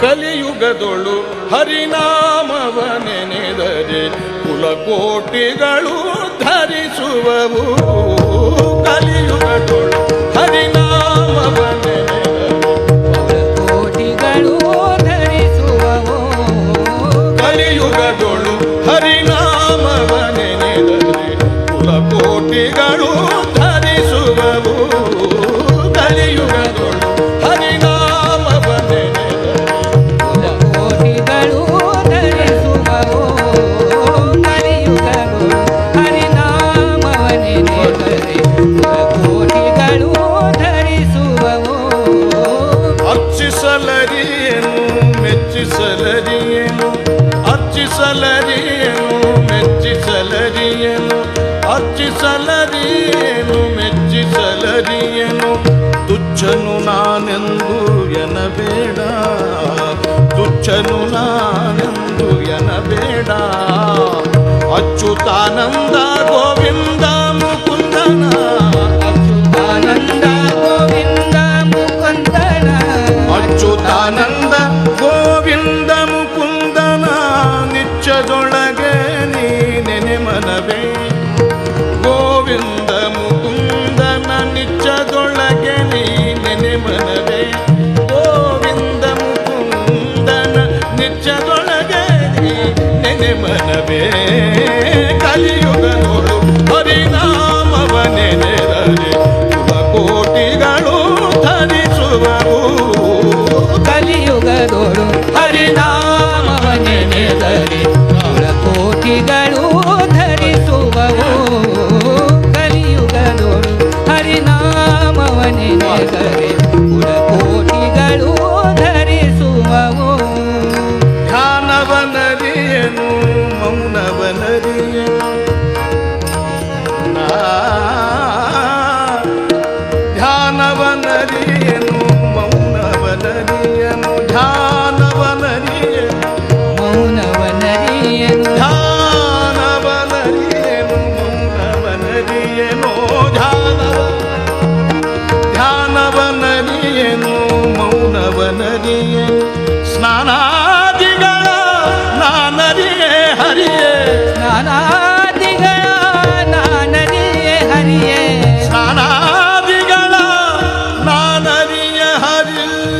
ಕಲಿಯುಗದೊಳು ಹರಿನಾಮವ ನೆನೆದರೆ ಕುಲಕೋಟಿಗಳು ಧರಿಸುವವು. ಕಲಿಯುಗದೊಳು ಹರಿನಾಮವ ನೆನೆದರೆ ಕೋಟಿಗಳು ಧರಿಸುವವು. ಕಲಿಯುಗದೊಳು ಹರಿನಾಮವ ನೆನೆದರೆ ಕುಲಕೋಟಿಗಳು ಧರಿಸುವವು. ಕಲಿಯುಗದೊಳು ಹರಿನಾಮವ ಕೋಟಿಗಳು ಧರಿಸುವವು. ಕಲಿಯುಗದೊಳು ಹರಿನಾಮವನೆನೆದರೆ ಕೋಟಿಗಳು ಧರಿಸುವವು. ಅರ್ಚಿಸಲರಿಯೇನು ಮೆಚ್ಚಿಸಲರಿಯೇನು, ಅರ್ಚಿಸಲರಿಯೇನು ಮೆಚ್ಚಿಸಲರಿಯೇನು, ಅರ್ಚಿಸಲರಿಯೇನು ಮೆಚ್ಚಿಸಲರಿಯೇನು. ತುಚ್ಛನು ನಾನೆಂದು ಎನಬೇಡ, ತುಚ್ಛನು ನಾನೆಂದು ಎನಬೇಡ. ಅಚ್ಯುತಾನಂದ ಗೋವಿಂದ ಮುಕುಂದನ, ಅಚ್ಯುತಾನಂದ ಗೋವಿಂದ ಮುಕುಂದನ, ಅಚ್ಯುತಾನಂದ ಗೋವಿಂದ ಮುಕುಂದನ. ನಿಚ್ಚದೊಳಗೆ ನೀ ನೆನೆ ಮನವೇ, ಗೋವಿಂದ ಮುಕುಂದನ ನಿಚ್ಚದೊಳಗೆ ನೀ ನೆನೆ ಮನವೇ. ಗೋವಿಂದ ಮುಕುಂದನ ನಿಚ್ಚದೊಳಗೆ ನೀ ನೆನೆ ಮನವೇ. ಕಲಿಯುಗದೊಳು ಹರಿನಾಮವ ನೆನೆದರೆ ಕುಲಕೋಟಿಗಳು ಧರಿಸುವವು. ಕಲಿಯುಗದೊಳು ಹರಿನಾಮವನೆನೆದರೆ ಕೋಟಿಗಳು ಧರಿಸುವವು. ಕಲಿಯುಗದೊಳು ಹರಿನಾಮವನೆನೆದರೆ ಕೋಟಿಗಳು ಧರಿಸುವವು. ಧ್ಯಾನವನರಿಯನು ಮೌನವನರಿಯನು, ಧ್ಯಾನವನರಿಯನು ಮೌನವನರಿಯನು, ಧ್ಯಾನವನರಿಯನು ಮೌನವನರಿಯನು, ಧ್ಯಾನವನರಿಯನು ಮೌನವನರಿಯನು, ಧ್ಯಾನವನರಿಯನು ಮೌನವನರಿಯನು. ಸ್ನಾನಾದಿಗಳ ನಾನರಿಯೇ ಹರಿಯೇ, ಸ್ನಾನಾದಿಗಳ ನಾನರಿಯೇ ಹರಿಯೇ, ಸ್ನಾನಾದಿಗಳ ನಾನರಿಯ ಹರಿಯೇ.